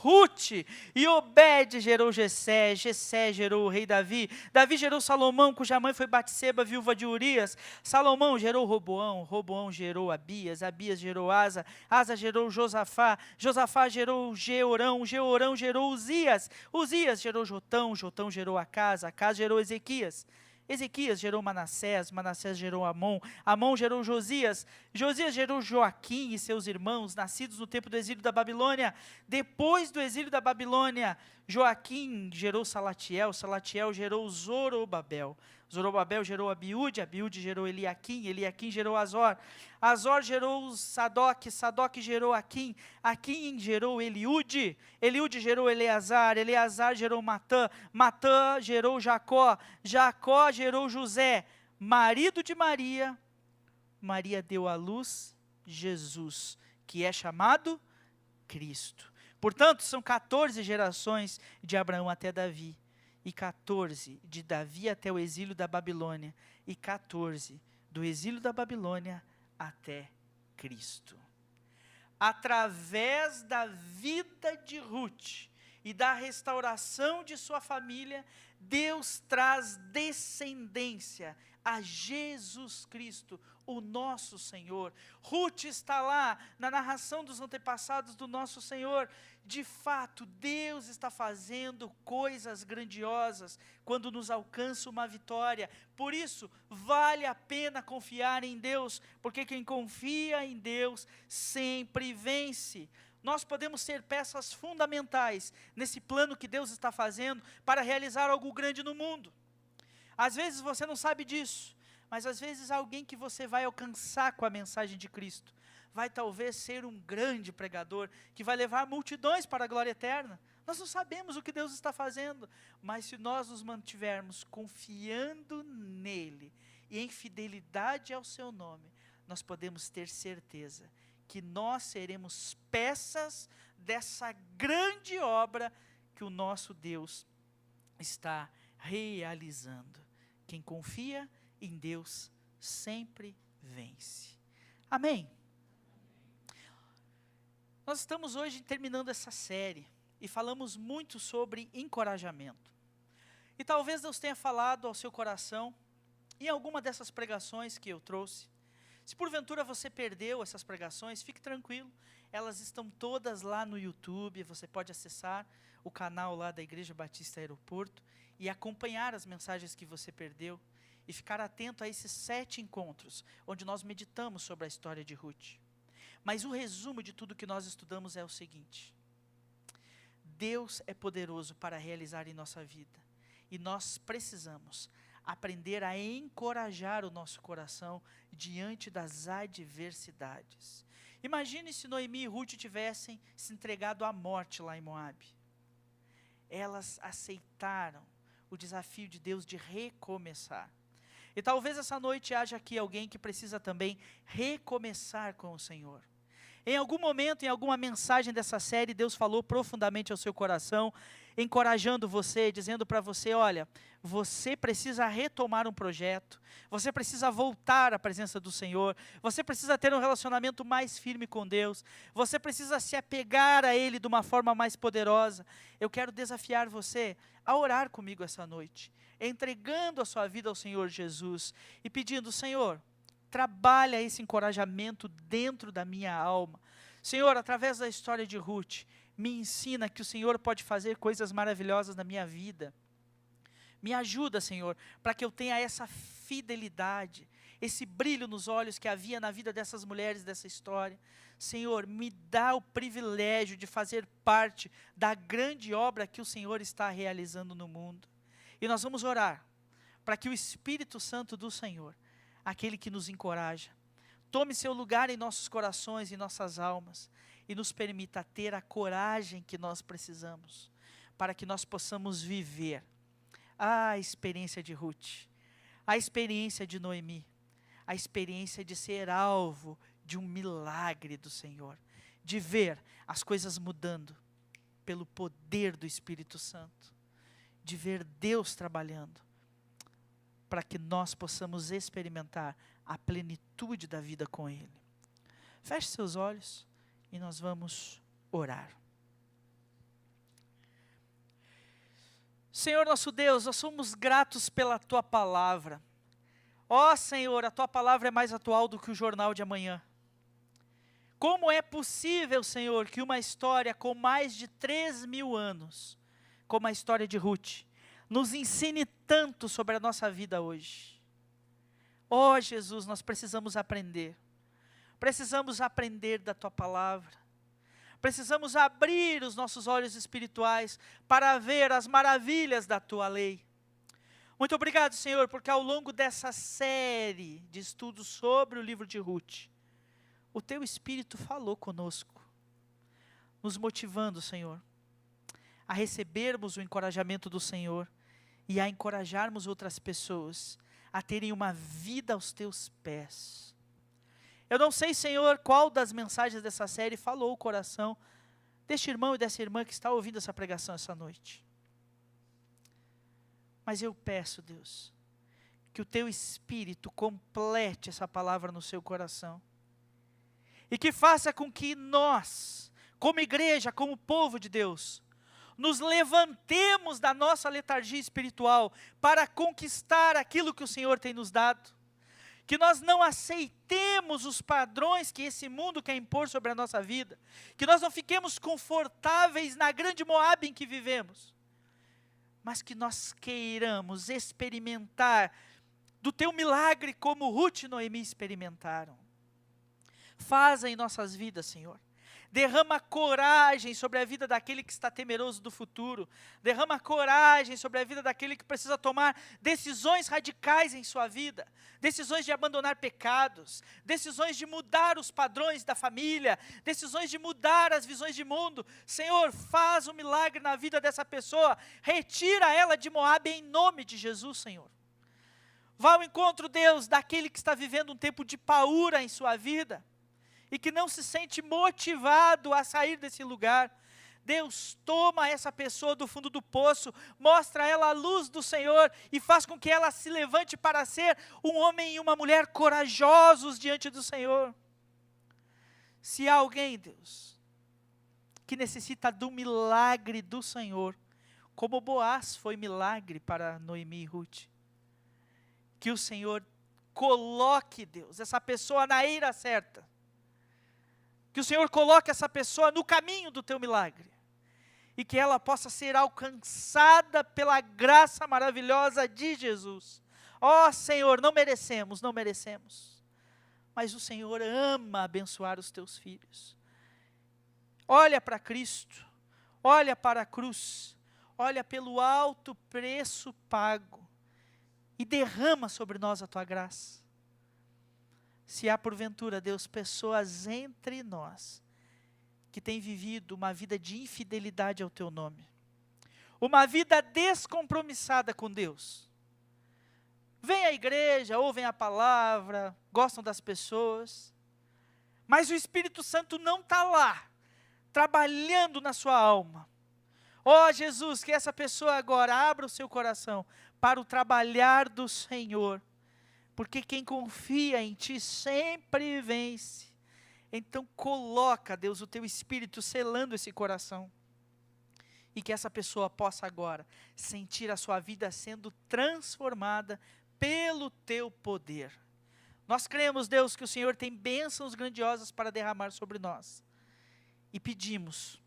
Ruth. E Obed gerou Jessé, Jessé gerou o rei Davi. Davi gerou Salomão, cuja mãe foi Batseba, viúva de Urias. Salomão gerou Roboão, Roboão gerou Abias, Abias gerou Asa, Asa gerou Josafá, Josafá gerou Jeorão, Jeorão gerou Uzias, Uzias gerou Jotão, Jotão gerou Acas, Acas gerou Ezequias. Ezequias gerou Manassés, Manassés gerou Amon, Amon gerou Josias, Josias gerou Joaquim e seus irmãos, nascidos no tempo do exílio da Babilônia. Depois do exílio da Babilônia, Joaquim gerou Salatiel, Salatiel gerou Zorobabel, Zorobabel gerou Abiúde, Abiúde gerou Eliaquim, Eliaquim gerou Azor, Azor gerou Sadoc, Sadoc gerou Aquim, Aquim gerou Eliúde, Eliúde gerou Eleazar, Eleazar gerou Matã, Matã gerou Jacó, Jacó gerou José, marido de Maria. Maria deu à luz Jesus, que é chamado Cristo. Portanto, são 14 gerações de Abraão até Davi, e 14 de Davi até o exílio da Babilônia, e 14 do exílio da Babilônia até Cristo. Através da vida de Ruth e da restauração de sua família, Deus traz descendência a Jesus Cristo, o nosso Senhor. Ruth está lá na narração dos antepassados do nosso Senhor. De fato, Deus está fazendo coisas grandiosas quando nos alcança uma vitória. Por isso, vale a pena confiar em Deus, porque quem confia em Deus sempre vence. Nós podemos ser peças fundamentais nesse plano que Deus está fazendo para realizar algo grande no mundo. Às vezes você não sabe disso, mas às vezes alguém que você vai alcançar com a mensagem de Cristo vai talvez ser um grande pregador que vai levar multidões para a glória eterna. Nós não sabemos o que Deus está fazendo, mas se nós nos mantivermos confiando nele e em fidelidade ao seu nome, nós podemos ter certeza que nós seremos peças dessa grande obra que o nosso Deus está realizando. Quem confia em Deus sempre vence. Amém? Nós estamos hoje terminando essa série, e falamos muito sobre encorajamento. E talvez Deus tenha falado ao seu coração, em alguma dessas pregações que eu trouxe. Se porventura você perdeu essas pregações, fique tranquilo, elas estão todas lá no YouTube, você pode acessar o canal lá da Igreja Batista Aeroporto e acompanhar as mensagens que você perdeu e ficar atento a esses 7 encontros, onde nós meditamos sobre a história de Ruth. Mas o resumo de tudo que nós estudamos é o seguinte: Deus é poderoso para realizar em nossa vida, e nós precisamos aprender a encorajar o nosso coração diante das adversidades. Imagine se Noemi e Ruth tivessem se entregado à morte lá em Moabe. Elas aceitaram o desafio de Deus de recomeçar. E talvez essa noite haja aqui alguém que precisa também recomeçar com o Senhor. Em algum momento, em alguma mensagem dessa série, Deus falou profundamente ao seu coração, encorajando você, dizendo para você: olha, você precisa retomar um projeto, você precisa voltar à presença do Senhor, você precisa ter um relacionamento mais firme com Deus, você precisa se apegar a Ele de uma forma mais poderosa. Eu quero desafiar você a orar comigo essa noite, entregando a sua vida ao Senhor Jesus e pedindo: Senhor, trabalha esse encorajamento dentro da minha alma. Senhor, através da história de Ruth, me ensina que o Senhor pode fazer coisas maravilhosas na minha vida. Me ajuda, Senhor, para que eu tenha essa fidelidade, esse brilho nos olhos que havia na vida dessas mulheres dessa história. Senhor, me dá o privilégio de fazer parte da grande obra que o Senhor está realizando no mundo. E nós vamos orar para que o Espírito Santo do Senhor, aquele que nos encoraja, tome seu lugar em nossos corações e nossas almas e nos permita ter a coragem que nós precisamos para que nós possamos viver a experiência de Ruth, a experiência de Noemi, a experiência de ser alvo de um milagre do Senhor, de ver as coisas mudando pelo poder do Espírito Santo, de ver Deus trabalhando, para que nós possamos experimentar a plenitude da vida com Ele. Feche seus olhos e nós vamos orar. Senhor nosso Deus, nós somos gratos pela Tua palavra. Ó Senhor, a Tua palavra é mais atual do que o jornal de amanhã. Como é possível, Senhor, que uma história com mais de 3.000 anos, como a história de Ruth, nos ensine tanto sobre a nossa vida hoje? Ó Jesus, nós precisamos aprender da Tua palavra, precisamos abrir os nossos olhos espirituais para ver as maravilhas da Tua lei. Muito obrigado, Senhor, porque ao longo dessa série de estudos sobre o livro de Ruth, o Teu Espírito falou conosco, nos motivando, Senhor, a recebermos o encorajamento do Senhor e a encorajarmos outras pessoas a terem uma vida aos Teus pés. Eu não sei, Senhor, qual das mensagens dessa série falou o coração deste irmão e dessa irmã que está ouvindo essa pregação essa noite. Mas eu peço, Deus, que o Teu Espírito complete essa palavra no seu coração e que faça com que nós, como igreja, como povo de Deus, nos levantemos da nossa letargia espiritual para conquistar aquilo que o Senhor tem nos dado. Que nós não aceitemos os padrões que esse mundo quer impor sobre a nossa vida. Que nós não fiquemos confortáveis na grande Moabe em que vivemos. Mas que nós queiramos experimentar do Teu milagre como Ruth e Noemi experimentaram. Faza em nossas vidas, Senhor. Derrama coragem sobre a vida daquele que está temeroso do futuro. Derrama coragem sobre a vida daquele que precisa tomar decisões radicais em sua vida. Decisões de abandonar pecados. Decisões de mudar os padrões da família. Decisões de mudar as visões de mundo. Senhor, faz um milagre na vida dessa pessoa. Retira ela de Moabe em nome de Jesus, Senhor. Vá ao encontro, Deus, daquele que está vivendo um tempo de paura em sua vida e que não se sente motivado a sair desse lugar. Deus, toma essa pessoa do fundo do poço, mostra a ela a luz do Senhor e faz com que ela se levante para ser um homem e uma mulher corajosos diante do Senhor. Se há alguém, Deus, que necessita do milagre do Senhor, como Boaz foi milagre para Noemi e Ruth. Que o Senhor coloque, Deus, essa pessoa na eira certa. Que o Senhor coloque essa pessoa no caminho do teu milagre. E que ela possa ser alcançada pela graça maravilhosa de Jesus. Ó Senhor, não merecemos, não merecemos. Mas o Senhor ama abençoar os teus filhos. Olha para Cristo, olha para a cruz, olha pelo alto preço pago e derrama sobre nós a tua graça. Se há porventura, Deus, pessoas entre nós que têm vivido uma vida de infidelidade ao teu nome, uma vida descompromissada com Deus, vem à igreja, ouvem a palavra, gostam das pessoas, mas o Espírito Santo não está lá, trabalhando na sua alma. Ó Jesus, que essa pessoa agora abra o seu coração para o trabalhar do Senhor, porque quem confia em Ti sempre vence. Então coloca, Deus, o Teu Espírito selando esse coração, e que essa pessoa possa agora sentir a sua vida sendo transformada pelo Teu poder. Nós cremos, Deus, que o Senhor tem bênçãos grandiosas para derramar sobre nós. E pedimos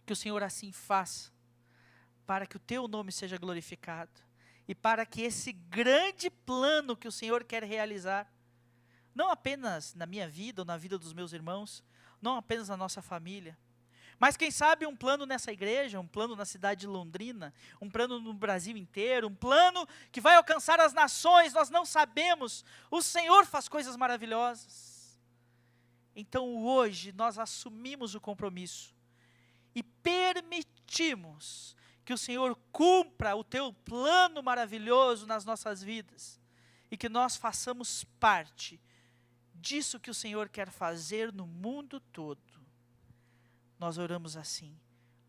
que o Senhor assim faça, para que o Teu nome seja glorificado, e para que esse grande plano que o Senhor quer realizar, não apenas na minha vida ou na vida dos meus irmãos, não apenas na nossa família, mas quem sabe um plano nessa igreja, um plano na cidade de Londrina, um plano no Brasil inteiro, um plano que vai alcançar as nações, nós não sabemos, o Senhor faz coisas maravilhosas. Então hoje nós assumimos o compromisso e permitimos que o Senhor cumpra o Teu plano maravilhoso nas nossas vidas e que nós façamos parte disso que o Senhor quer fazer no mundo todo. Nós oramos assim,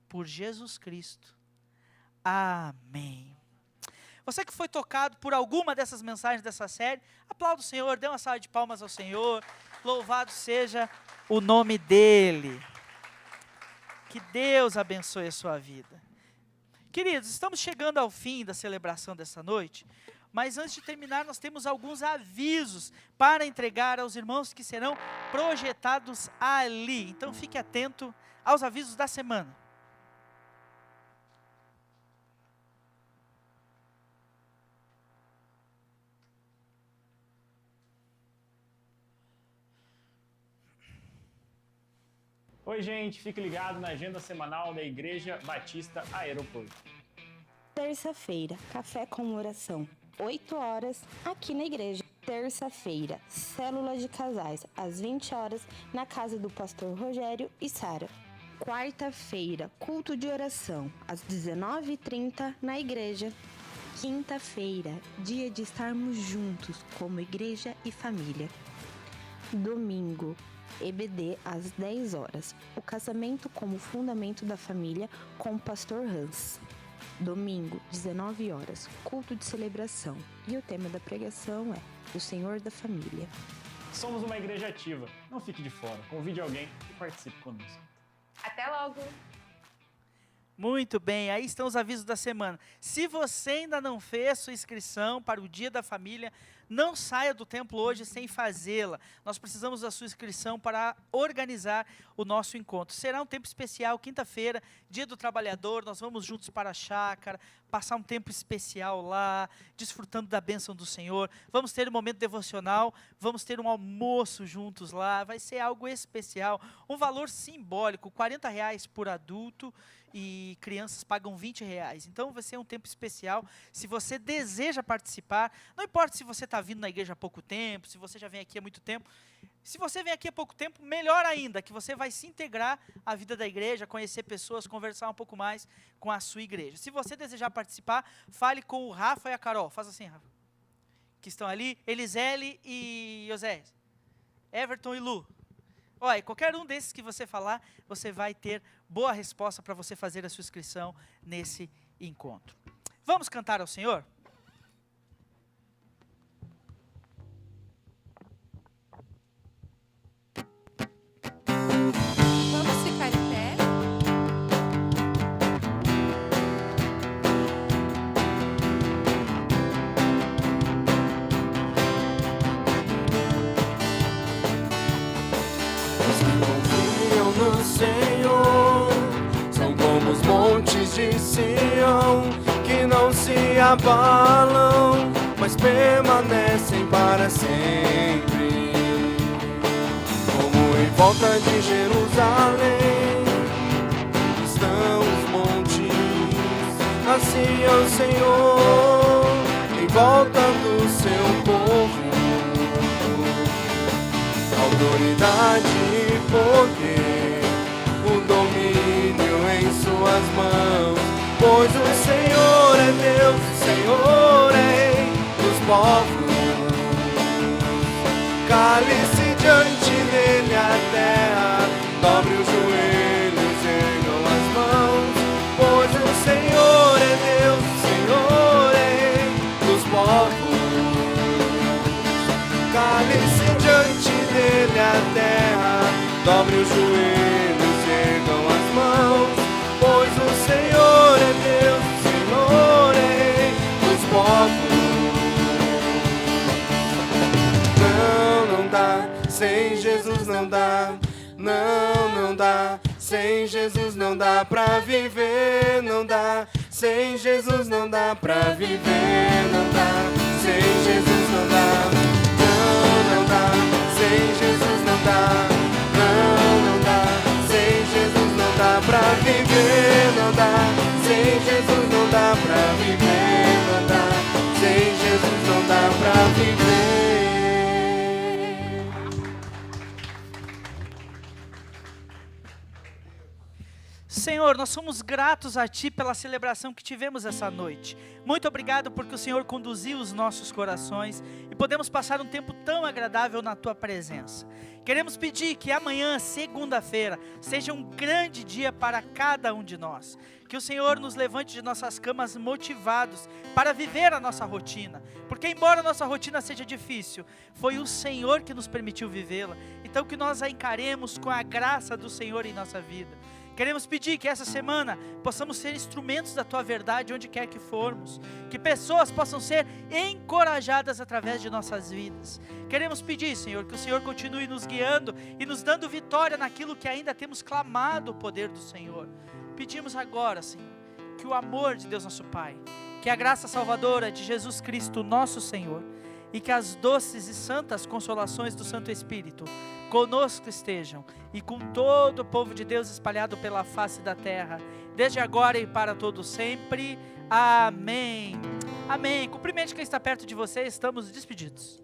por Jesus Cristo. Amém. Você que foi tocado por alguma dessas mensagens dessa série, aplauda o Senhor, dê uma salva de palmas ao Senhor. Louvado seja o nome dEle. Que Deus abençoe a sua vida. Queridos, estamos chegando ao fim da celebração dessa noite, mas antes de terminar nós temos alguns avisos para entregar aos irmãos que serão projetados ali. Então fique atento aos avisos da semana. Oi gente, fique ligado na agenda semanal da Igreja Batista Aeroporto. Terça-feira, café com oração, 8 horas, aqui na igreja. Terça-feira, célula de casais, às 20 horas, na casa do pastor Rogério e Sara. Quarta-feira, culto de oração, às 19h30, na igreja. Quinta-feira, dia de estarmos juntos, como igreja e família. Domingo, EBD às 10 horas. O casamento como fundamento da família com o pastor Hans. Domingo, 19 horas. Culto de celebração. E o tema da pregação é o Senhor da Família. Somos uma igreja ativa. Não fique de fora. Convide alguém e participe conosco. Até logo! Muito bem, aí estão os avisos da semana. Se você ainda não fez sua inscrição para o Dia da Família, não saia do templo hoje sem fazê-la. Nós precisamos da sua inscrição para organizar o nosso encontro. Será um tempo especial, quinta-feira, Dia do Trabalhador, nós vamos juntos para a chácara, passar um tempo especial lá, desfrutando da bênção do Senhor. Vamos ter um momento devocional, vamos ter um almoço juntos lá, vai ser algo especial. Um valor simbólico, R$40 por adulto, e crianças pagam R$20. Então vai ser um tempo especial. Se você deseja participar, não importa se você está vindo na igreja há pouco tempo, se você já vem aqui há muito tempo. Se você vem aqui há pouco tempo, melhor ainda, que você vai se integrar à vida da igreja, conhecer pessoas, conversar um pouco mais com a sua igreja. Se você desejar participar, fale com o Rafa e a Carol. Faz assim, Rafa. Que estão ali, Elisele e José. Everton e Lu. Olha, qualquer um desses que você falar, você vai ter boa resposta para você fazer a sua inscrição nesse encontro. Vamos cantar ao Senhor? Vamos ficar em pé? Senhor são como os montes de Sião, que não se abalam, mas permanecem para sempre. Como em volta de Jerusalém estão os montes, assim é o Senhor em volta do seu povo. Autoridade e poder, o domínio em suas mãos, pois o Senhor é Deus, o Senhor é Rei dos povos. Cale-se diante dele a terra, dobre os joelhos, ergam as mãos, pois o Senhor é Deus, o Senhor é Rei dos povos. Cale-se diante dele a terra, dobre os joelhos, ergam as mãos, pois o Senhor é Deus, o Senhor é Rei dos povos. Não dá, sem Jesus não dá. Não dá, sem Jesus não dá pra viver. Não dá, sem Jesus não dá pra viver. Não dá, sem Jesus não dá. Não dá, sem Jesus não dá. Não dá, sem Jesus não dá pra viver. Não dá, sem Jesus não dá pra viver. Não dá, sem Jesus não dá pra viver. Senhor, nós somos gratos a Ti pela celebração que tivemos essa noite. Muito obrigado porque o Senhor conduziu os nossos corações e podemos passar um tempo tão agradável na Tua presença. Queremos pedir que amanhã, segunda-feira, seja um grande dia para cada um de nós. Que o Senhor nos levante de nossas camas motivados para viver a nossa rotina. Porque embora a nossa rotina seja difícil, foi o Senhor que nos permitiu vivê-la. Então que nós a encaremos com a graça do Senhor em nossa vida. Queremos pedir que essa semana possamos ser instrumentos da Tua verdade onde quer que formos. Que pessoas possam ser encorajadas através de nossas vidas. Queremos pedir, Senhor, que o Senhor continue nos guiando e nos dando vitória naquilo que ainda temos clamado o poder do Senhor. Pedimos agora, Senhor, que o amor de Deus nosso Pai, que a graça salvadora de Jesus Cristo nosso Senhor e que as doces e santas consolações do Santo Espírito conosco estejam e com todo o povo de Deus espalhado pela face da terra, desde agora e para todo sempre. Amém. Amém. Cumprimente quem está perto de você, estamos despedidos.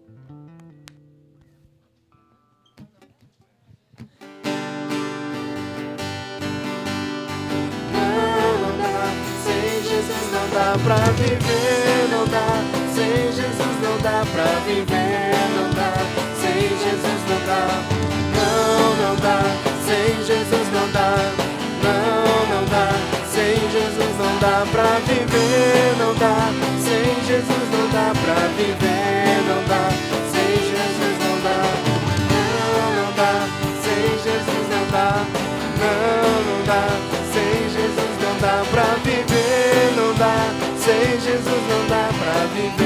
Sem Jesus não dá pra viver, não dá. Sem Jesus não dá pra viver, não dá. Sem Jesus não dá. Não dá. Sem Jesus não dá. Não dá. Sem Jesus não dá pra viver, não dá. Sem Jesus não dá pra viver, não dá. Sem Jesus não dá. Não dá. Sem Jesus não dá. Não dá. Sem Jesus não dá pra viver, não dá. Sem Jesus não dá pra viver.